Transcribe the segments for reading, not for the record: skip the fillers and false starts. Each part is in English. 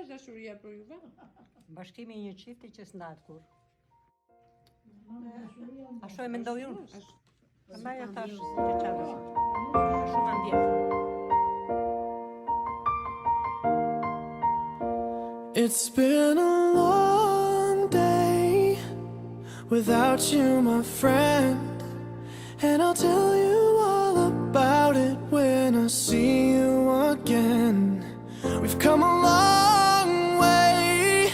është dashuria për juve? Bashkimi i një çifti që s'ndahet kur. Ashtu e mendoj unë. Maja tash që çfarë do? Shumë ndjes. It's been a long day without you, my friend, and I'll tell you all about it when I see you again. We've come a long way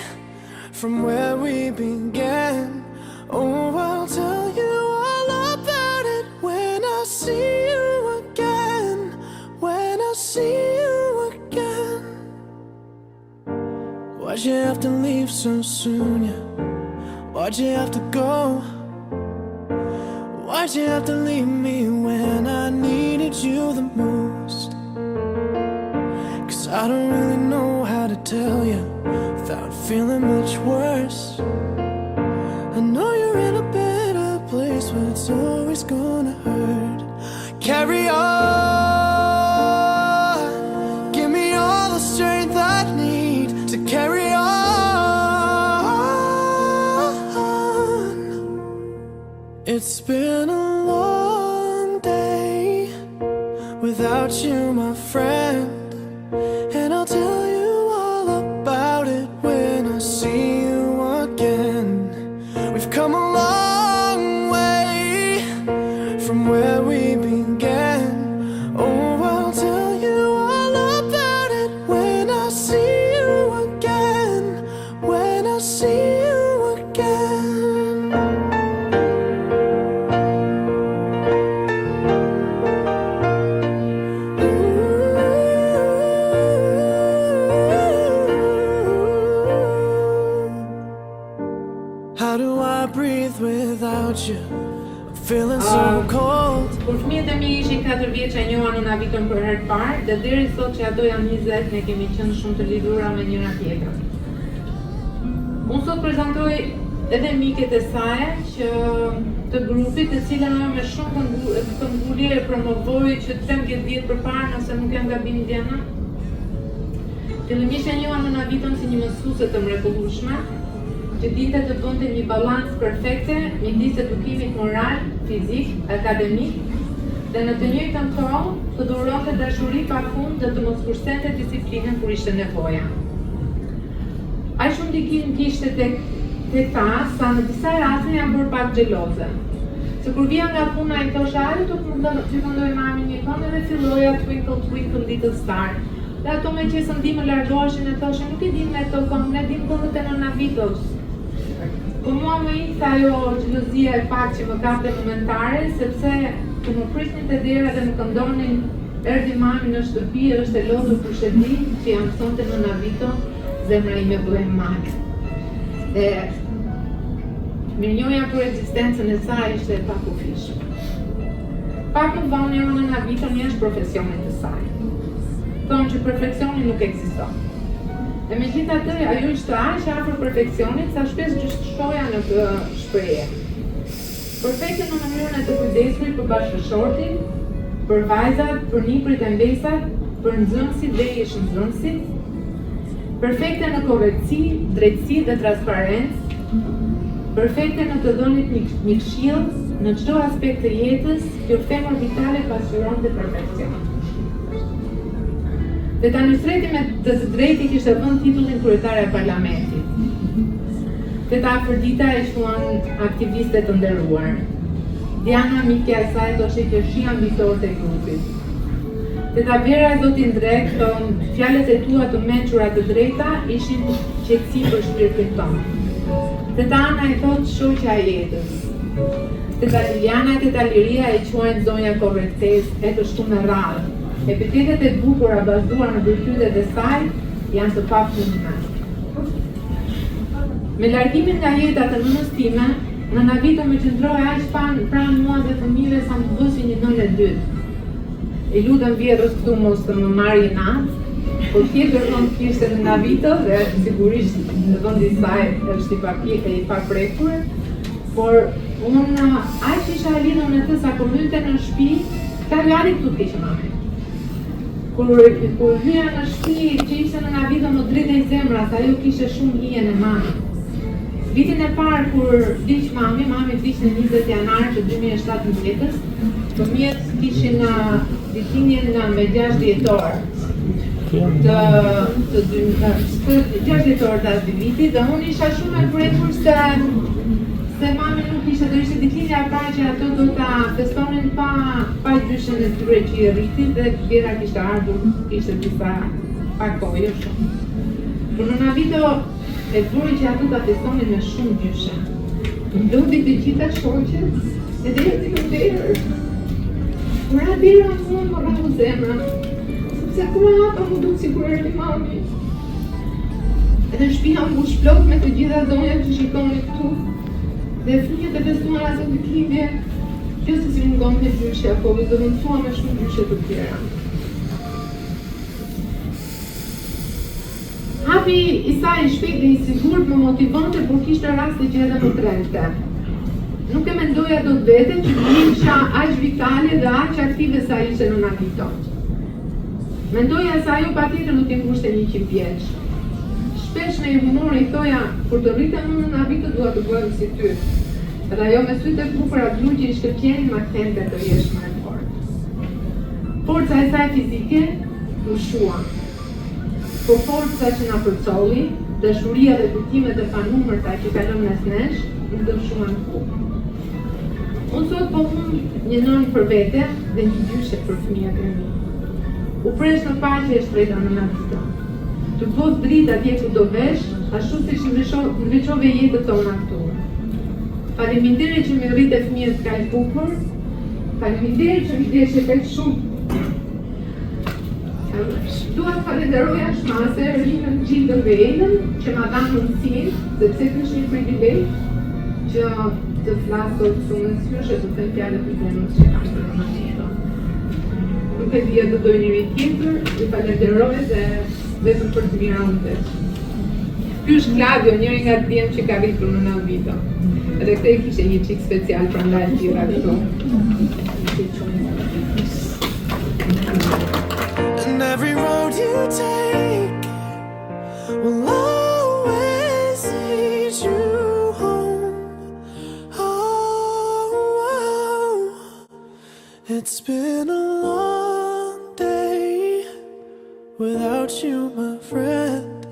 from where we began. Oh, I'll tell you all about it when I see you again. When I see you again. Why'd you have to leave so soon, yeah? Why'd you have to go? Why'd you have to leave me when I needed you the most? 'Cause I don't really know how to tell you without feeling much worse. I know you're in a better place, but it's always gonna hurt. Carry on, give me all the strength I need to carry on. It's been a long day without you, my friend, and I'll tell you all about it when I see you again. We've come a long way from where we began. Oh, I'll tell you all about it when I see you again. When I see you again. How do I breathe without you? I'm feeling so cold. Kur fëmijët e mi ishin 4 vjeç e njoha në Naviton për herë të parë, dhe deri sot që ato janë 20, ne kemi qenë shumë të lidhura me njëra tjetrën. Unë sot prezantoj edhe miket e saj që të grupit, të cilën me shumë këmbgulje e promovoi që 13 vjet përpara, nëse nuk jam gabim Diana. Fillimisht e njoha në Naviton si një mësuese të mrekullueshme, që dinte të bënte një balans perfekte midis edukimit moral, fizik, akademik, dhe në të njëjtën kohë të dhuronte dashuri pafund dhe të mos kursente disiplinën kur ishte nevoja. Aq shumë ndikim kishte tek ta, sa në disa raste jam bërë pak xheloze. Se kur vija nga puna i thosha, "Ai do të këndoj mami një këngë" dhe filloja Twinkle Twinkle Little Star. Dhe ato me që së ndi më largoheshin e thoshin, "Nuk e dim me to këngë, ne dim këngët e Nona Vitos." Po mua më ikte ajo xhelozia e pak që më kapte momentare, sepse të më prisnin te dera dhe më këndonin "Erdhi mami në shtëpi, është e lodhur kushedi", që jam thonte Nona Vito, zemra ime bëhej mak. Dhe mirënjohja për ekzistencën e saj ishte e pakufishme. Pak më vonë jo Nona Vito është profesionit të saj. Thonë që perfeksioni nuk ekziston. E megjithatë, ajo ishte aq afër perfeksionit sa shpesh gjyshtoja në këtë shprehje. Perfekte në mënyrën e të kujdesur për bashkëshortin, për vajzat, për niprit e mbesat, për nxënësit dhe ish-nxënësit, perfekte në korrektësi, drejtësi dhe transparencë, perfekte në të dhënit një këshill në çdo aspekt të jetës, kjo femër vitale pasqyronte perfeksion. Dhe ta nysreti me të drejti kishte vënë titullin kryetare e parlamentit. Teta Afërdita e quan aktiviste të nderuar. Diana, mikja e saj, thoshte që shi ambitor të grupit. Teta Vera e zotin Drek thonë, fjalët e tua të mençura të drejta ishin qetësi për shpirtin tonë. Teta Ana e thotë shoqja e jetës. Teta Liliana e teta Liria e quajnë zonja korrektesë e të shtu me radhë. Epitetet e bukura bazuar në virtytet e saj janë të pafundme. Me largimin nga jeta të nënës time, Nona Vito më qëndroi aq pranë mua dhe fëmijëve sa më bësi një nënë e dytë. E lutem vjerrës këtu mos të më marrë natë, por tjetër thonë kishte Nona Vito dhe sigurisht në vendi i saj është i paprekur, por unë aq isha lidhur me të sa kur hynte në shtëpi, ka rjali këtu të kishë mami. Kur hyja në shtëpi që ishte Nona Vito më dritej zemra, se ajo kishte shumë hijen e mamit. Vitin e parë kur vdiq mami vdiq në 20 janar të 2017-s, fëmijët kishin ditëlindjen me 6 dhjetor. Të 6 dhjetor të atij viti dhe unë isha shumë e prekur se mami nuk ishte, do ishte ditëlindja e parë që ato do ta festonin pa gjyshen e tyre që i rriti dhe Vjera kishte ardhur, kishte disa pak kohë, jo shumë. Por nëna Vito e buri që ato ta festonin me shumë gjyshe. Lodhi të gjitha shoqet edhe erdhi në derë. Kur dera mua më rrau zemra, sepse kur hapa më duk sikur erdhi mami. Edhe shtëpia mbush plot me të gjitha zonjat që shikonin këtu. Dhe fëmijët e festuan ato ditëlindje, jo se si mungon me gjyshe, po do mundësua me shumë gjyshe të tjera. Hapi i saj i shpejt dhe i sigurt më motivonte, por kishte raste që edhe më tremte. Nuk e mendoja dot vete që isha aq vitale dhe aq aktive sa ishte nëna Vito. Mendoja se ajo patjetër do t'i ngushte 100 vjeç. Shpesh me humor i thoja, kur të rritem unë nëna Vito dua të bëhem si ty. Edhe ajo me sytë e bukura blu që i shkëpjen ma kthente të jesh më e fortë. Forca e saj fizike ndryshua. Po forca që na përcolli, dashuria dhe kujtimet e panumërta që kalon mes nesh, nuk ndryshuan kurrë. Unë sot po hum një nënë për vete dhe një gjyshe për fëmijët e mi. U presh në paqe e shtrejta nëna Vito. Të bos dritë atje ku do vesh, ashtu si që ndryqove jetët tona këtu. Faleminderit që më rritë fëmijët kaq bukur, faleminderit që më deshe kaq shumë. Dua të falenderoja shmase Rinën Gjildën dhe Elën që ma dhanë mundësinë, sepse kështë një privilegj që të flasë këtu në syrshe të them fjalët e zemrës që kam për nëna Vito. Nuk e dhja të doj njëri tjetër, i falenderoj dhe vetëm për të mira unë veç. Ky është Claudio, njëri nga të djemë që ka rritur nëna Vito. Edhe këtë e kishe një qik special për ndaj tjera këtu. And every road you take will always lead you home. Oh, it's been a long day without you, my friend,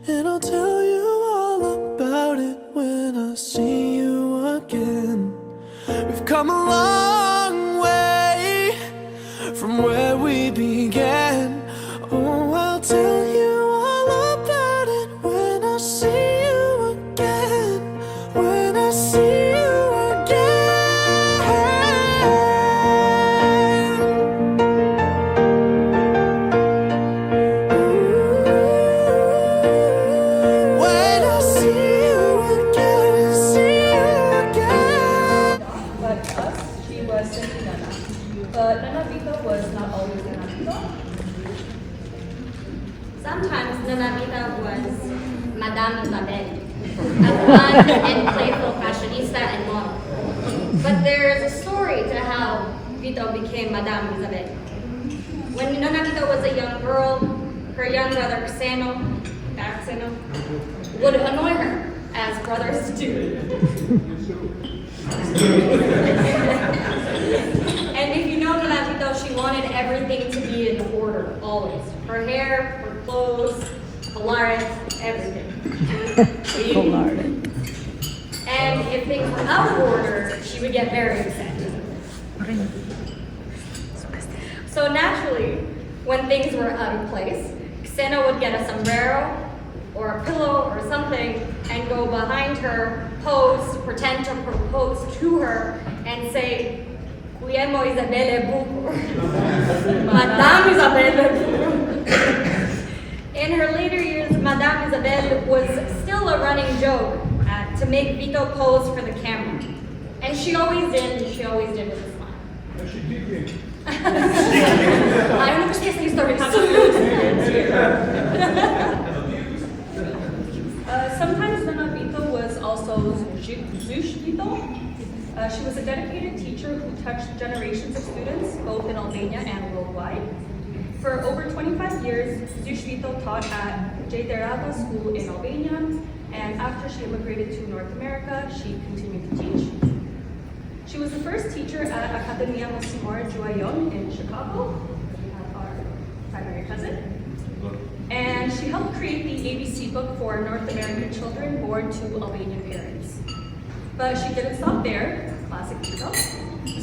and I'll tell you all about it when I see you again. We've come a long way from where we began. Oh, I'll tell you all about it when I see you again. When I see you But Nana Vito was not always Nana Vito. Sometimes Nana Vito was Madame Isabel, a fun and playful fashionista and model. But there's a story to how Vito became Madame Isabel. When Nana Vito was a young girl, her young brother Xeno would annoy her, as brothers do. And if you know Nana Vito, she wanted everything to be in order, always. Her hair, her clothes, Polaris, everything. And if things were out of order, she would get very upset. So naturally, when things were out of place, Xena would get a sombrero or a pillow or something and go behind her, pose, pretend to propose to her, and say, "Guillermo Isabelle Bucco." Madame Isabelle Bucco. In her later years, Madame Isabelle was still a running joke to make Vito pose for the camera. And she always did with a smile. She did. I don't know if she's story. Sometimes Nana Vito was also Zush Vito. She was a dedicated teacher who touched generations of students, both in Albania and worldwide. For over 25 years, Zushvito taught at J. Deraba School in Albania, and after she immigrated to North America, she continued to teach. She was the first teacher at Academia Masimar Juayon in Chicago. We have our primary cousin. And she helped create the ABC book for North American children born to Albanian parents. But she didn't stop there, classic Vito.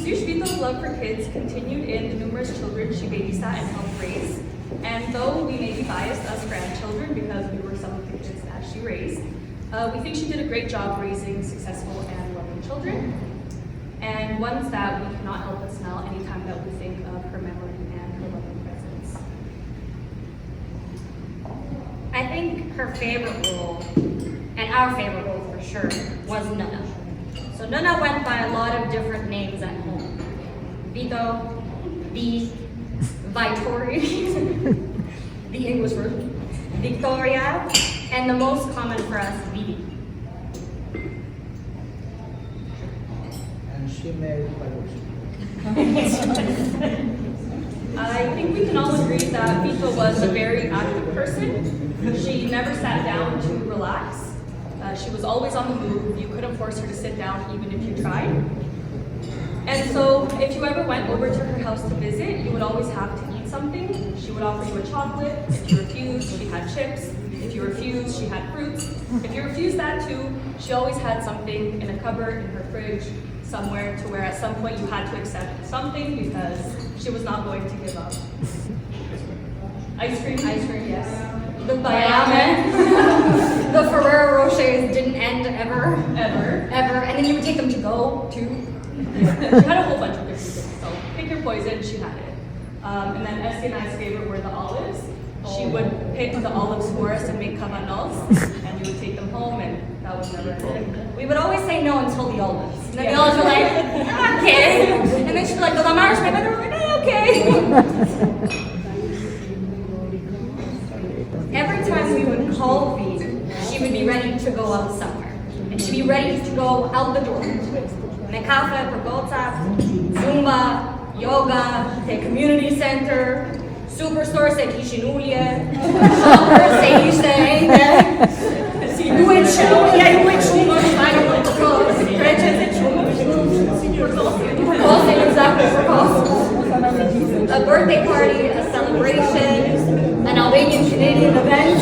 Vito's love for kids continued in the numerous children she babysat and helped raise. And though we may be biased as grandchildren because we were some of the kids that she raised, we think she did a great job raising successful and loving children, and ones that we cannot help but smile anytime that we think of her memory and her loving presence. I think her favorite role, and our favorite role for sure, was Nana. So Nana went by a lot of different names at home. Vito, V, Vitori, the English version, Victoria, and the most common for us, Vivi. And she married Palush. I think we can all agree that Vito was a very active person. She never sat down to relax. She was always on the move. You couldn't force her to sit down even if you tried. And so if you ever went over to her house to visit, you would always have to eat something. She would offer you a chocolate. If you refused, she had chips. If you refused, she had fruits. If you refused that too, she always had something in a cupboard, in her fridge, somewhere to where at some point you had to accept something because she was not going to give up. Ice cream, yes. The bayame. The Ferrero Rochers didn't end ever. Ever. And then you would take them to go, too. She had a whole bunch of different things, so pick your poison, she had it. And then Essie and I's favorite were the olives. She would pick the olives for us and make cabanos, and we would take them home, and that was never ending. We would always say no until the olives. And then the olives were like, okay. And then she'd be like, the marshmallow, and we were like, okay. Every time we would call V, she would be ready to go out somewhere. And she'd be ready to go out the door. Mekafe, Pergota, Zumba, yoga, the community center, superstore se kishinulje, shopper se ishte ejde, si duhet shumë, ja ju duhet shumë, shtajnë për kos, kreqe se shumë, për kos, exactly, for kos. A birthday party, a celebration, an Albanian Canadian event.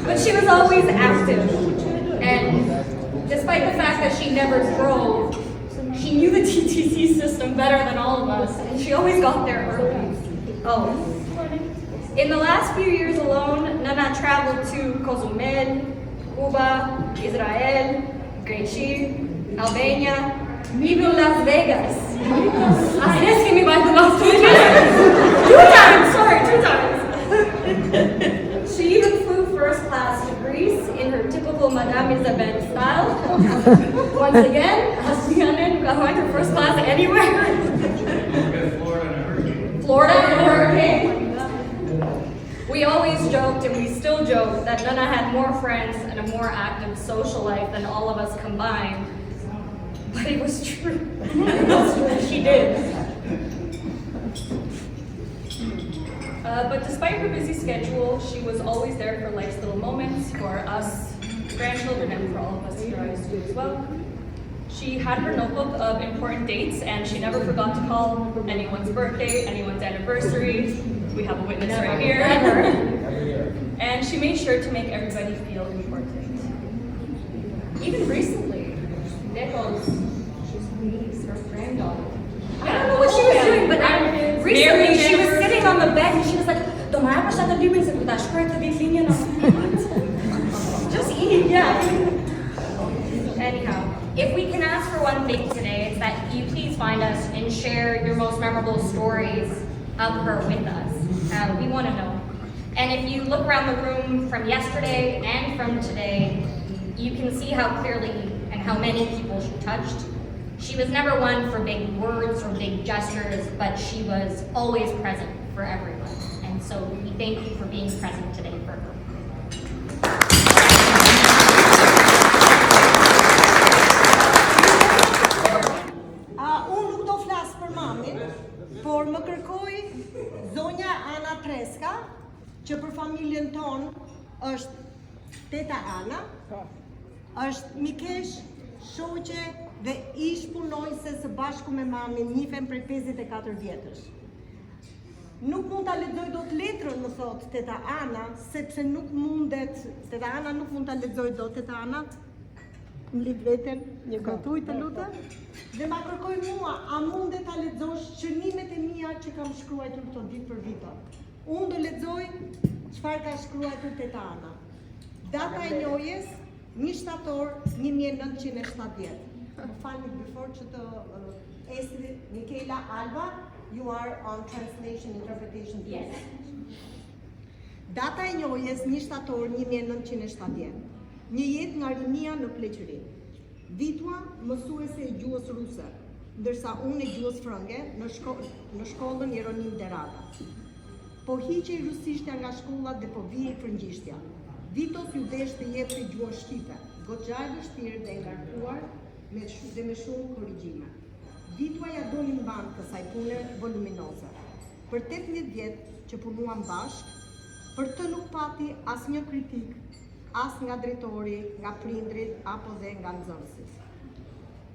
But she was always active, and despite the fact that she never drove, she knew the TTC system better than all of us, and she always got there early. Oh. In the last few years alone, Nana traveled to Cozumel, Cuba, Israel, Greci, Albania, even Las Vegas. I'm asking me by the last 2 years. 2 times. She even flew first class to Greece in her typical Madame Isabel style. Once again, Aslianen got her first class anywhere. Florida and a hurricane. We always joked, and we still joke, that Nana had more friends and a more active social life than all of us combined. But it was true. She did. But despite her busy schedule, she was always there for life's little moments, for us grandchildren, and for all of us here at school as well. She had her notebook of important dates, and she never forgot to call anyone's birthday, anyone's anniversary. We have a witness right here. And she made sure to make everybody feel important. Even recently, Nichols, her granddaughter. I don't know what she was doing, but recently she was sitting on the bed and she was like, just eat, yeah. Anyhow, if we can ask for one thing today, it's that you please find us and share your most memorable stories of her with us. We want to know. And if you look around the room from yesterday and from today, you can see how clearly and how many people she touched. She was never one for big words or big gestures, but she was always present for everyone. And so we thank you for being present today for her. Unë nuk do Treska, që për familjen tonë është teta Ana, është Mikesh, shoqe dhe ish punojse së bashku me mamin, njihen prej 54 vjetësh. Nuk mund ta lexoj dot letrën, më thot teta Ana, sepse nuk mundet, teta Ana nuk mund ta lexoj dot, teta Ana. Më lip veten, një gatuj të lutem, dhe ma kërkoj mua, a mundet ta lexosh shënimet e mia që kam shkruar këto ditë për Vito. Unë do lexoj çfarë ka shkruar teta Ana. Data e njojës 1 shtator 1970. Më falni before që të esri Michaela Alba, you are on translation interpretation. Yes. Data e njojës 1 shtator 1970. Një jetë nga rinia në pleqëri. Vitua mësuese e gjuhës ruse, ndërsa unë e gjuhës frënge në shkollën Jeronim Derata. Po hiqej rusishtja nga shkolla dhe po vijej frëngjishtja. Vitos ju desh të jepte gjuhën shqipe, goxhaj vështirë dhe ngarkuar dhe me shumë korrigjime. Vitua ja doli mban kësaj pune voluminoze. Për 18 vjet që punuam bashk, për të nuk pati asnjë kritik, as nga drejtori, nga prindrit apo dhe nga nxënësit.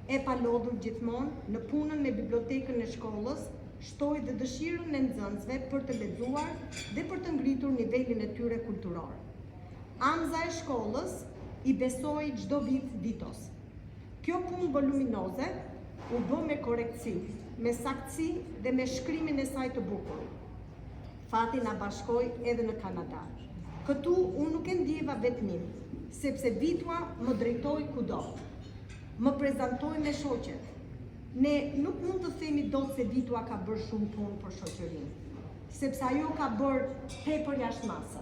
E palodhur gjithmonë në punën në bibliotekën e shkollës, shtoi dhe dëshirën e nxënësve për të lexuar dhe për të ngritur nivelin e tyre kulturor. Anza e shkollës i besoi çdo vit Vitos. Kjo punë voluminoze u bë me korektësi, me saktësi dhe me shkrimin e saj të bukur. Fati na bashkoi edhe në Kanada. Këtu unë nuk e ndjeva vetëm, sepse Vitua më drejtoi kudo. Më prezantoi me shoqet. Ne nuk mund të themi dot se Vitua ka bërë shumë punë për shoqërinë, sepse ajo ka bërë tepër jashtëmase.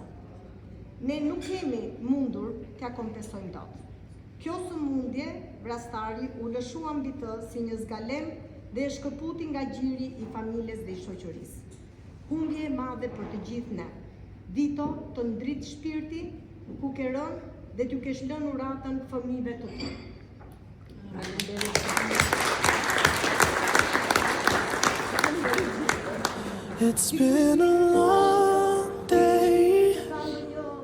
Ne nuk kemi mundur t'ia kompensojmë dot. Kjo sëmundje, vrastari, u lëshua mbi të si një zgalem dhe e shkëputi nga gjiri i familjes dhe i shoqërisë. Humbje e madhe për të gjithë ne. Vito, të ndrit shpirti, ku ke rënë dhe t'ju kesh lënë uratën fëmijëve të tu. It's been a long day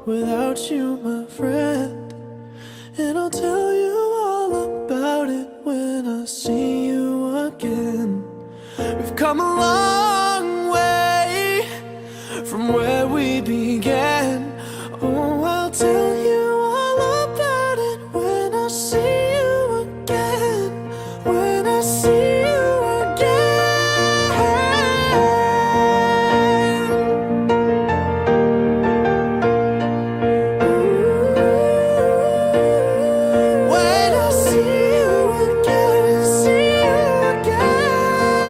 without you, my friend, and I'll tell you all about it when I see you again. We've come a long